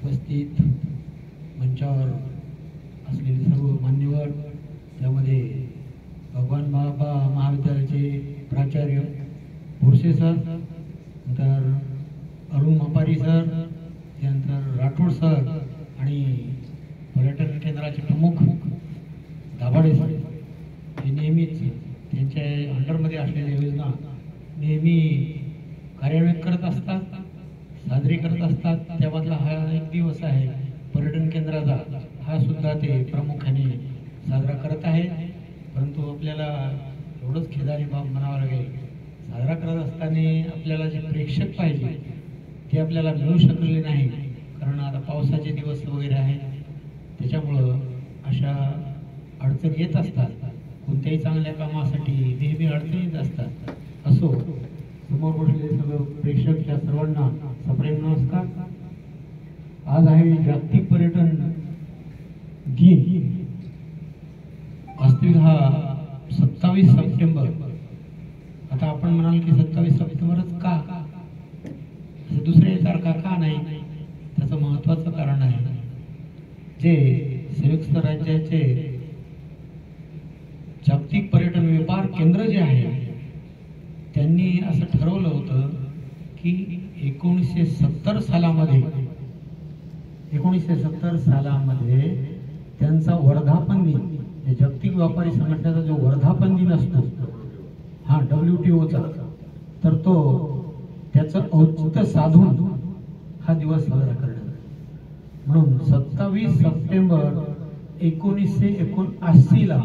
उपस्थित मंचावर असलेले सर्व मान्यवर, त्यामध्ये भगवान बाबा महाविद्यालयाचे प्राचार्य बोरसे सर, नंतर अरुण मापारी सर, त्यानंतर राठोड सर आणि पर्यटन केंद्राचे प्रमुख दाभाडे सर, हे नेहमीच त्यांच्या अंडरमध्ये असलेल्या योजना नेहमी कार्यान्वित करत असतात, साजरी करत असतात. त्यामधला हा एक दिवस आहे पर्यटन केंद्राचा, हा सुद्धा ते प्रामुख्याने साजरा करत आहे. परंतु आपल्याला एवढंच खेदाने बाब म्हणावं लागेल, साजरा करत असताना आपल्याला जे प्रेक्षक पाहिजे ते आपल्याला मिळू शकले नाही, कारण आता पावसाचे दिवस वगैरे आहेत. त्याच्यामुळं अशा अडचणी येत असतात. कोणत्याही चांगल्या कामासाठी नेहमी अडचणी येत असतात. असो, समोर बसलेले सगळं प्रेक्षक या सर्वांना सप्रेम नमस्कार. आज आहे जागतिक पर्यटन दिन. वास्तविक हा 27 सप्टेंबर. आता आपण म्हणाल की 27 सप्टेंबरच का, असं दुसऱ्या तारखा का नाही? त्याचं महत्त्वाचं कारण आहे. जे संयुक्त राज्याचे जागतिक पर्यटन व्यापार केंद्र जे आहे, त्यांनी असं ठरवलं होतं की 1970 सालामध्ये त्यांचा वर्धापन दिन, जागतिक व्यापारी संघटनेचा जो वर्धापन दिन असतो, हा WTOचा, तर तो त्याचं औचित्य साधून हा दिवस साजरा करण्यात. म्हणून 27 सप्टेंबर 1979ला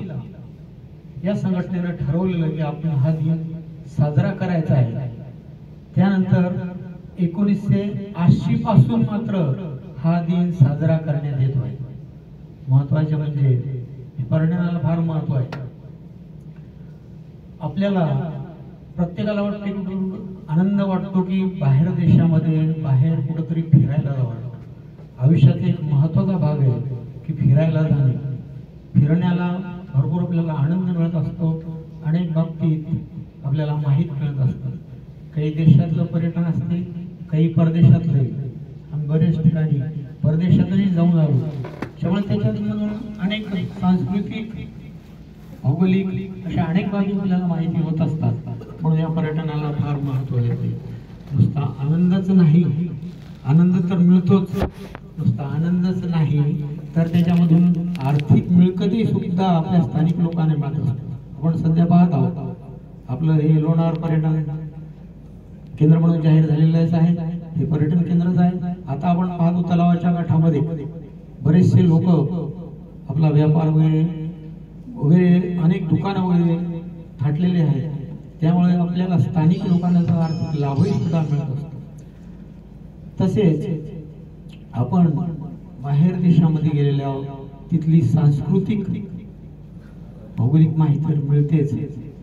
या संघटनेनं ठरवलेलं की आपण हा दिन साजरा करायचा आहे. त्यानंतर 1980 पासून मात्र हा दिन साजरा करण्यात येतो आहे. महत्वाचे म्हणजे पर्यटनाला फार महत्व आहे. आपल्याला प्रत्येकाला वाटते, आनंद वाटतो की बाहेर देशामध्ये बाहेर कुठेतरी फिरायला जावं. आयुष्यात एक महत्वाचा भाग आहे की फिरायला जाणे. फिरण्याला भरपूर आपल्याला आनंद मिळत असतो. अनेक बाबतीत आपल्याला माहीत मिळत असतं. काही देशातलं पर्यटन असते, काही परदेशातले. आम्ही बरेच ठिकाणी परदेशातही जाऊन आलो. त्यामुळे त्याच्यातून अनेक सांस्कृतिक, भौगोलिक अशा अनेक बाबी आपल्याला माहिती होत असतात. म्हणून या पर्यटनाला फार महत्त्व येते. नुसता आनंदच नाही, आनंद तर मिळतोच, नुसता आनंदच नाही तर त्याच्यामधून आर्थिक मिळकती सुद्धा आपल्या स्थानिक लोकांना मिळत असतात. आपण सध्या पाहत आहोत, आपलं हे लोणार पर्यटन केंद्र म्हणून जाहीर झालेलं आहे. हे पर्यटन केंद्रच आहे. आता आपण पाहतो तलावाच्या काठामध्ये बरेचसे लोक आपला व्यापार वगैरे अनेक दुकानं वगैरे थाटलेले आहेत. त्यामुळे आपल्याला स्थानिक लोकांना आर्थिक लाभही सुद्धा मिळत असतो. तसेच आपण बाहेर देशामध्ये गेलेल्या तिथली सांस्कृतिक, भौगोलिक माहिती मिळतेच,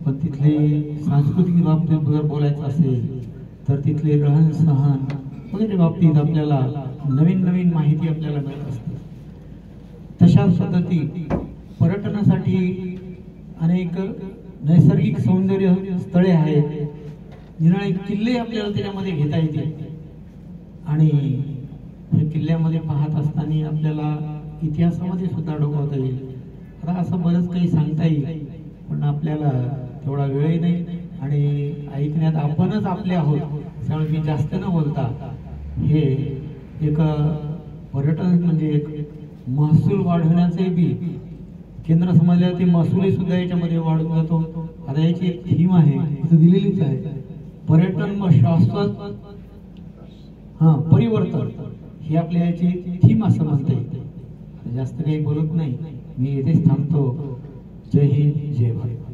पण तिथली सांस्कृतिक बाबतीत जर बोलायचं असेल तर तिथले रहन सहन वगैरे बाबतीत आपल्याला नवीन नवीन माहिती आपल्याला मिळत असते. तशाच पद्धती पर्यटनासाठी अनेक नैसर्गिक सौंदर्य स्थळे आहेत, निराळे किल्ले आपल्याला त्याच्यामध्ये घेता येतील. आणि हे किल्ल्यामध्ये पाहत असताना आपल्याला इतिहासामध्ये सुद्धा डोकावता येईल. आता असं बरंच काही सांगता येईल, पण आपल्याला तेवढा वेळही नाही आणि ऐकण्यात आपणच आपले आहोत. त्यामुळे मी जास्त न बोलता, हे एक पर्यटन म्हणजे एक महसूल वाढवण्याचे बी केंद्र समजल्या, ते महसूलही सुद्धा याच्यामध्ये वाढून जातो. आता याची एक थीम आहे, इथं दिलेलीच आहे, पर्यटन व शाश्वत परिवर्तन. ही आपल्या याची थीम असं म्हणता येईल. जास्त काही बोलत नाही, मी इथेच थांबतो. जय हिंद, जय भारत.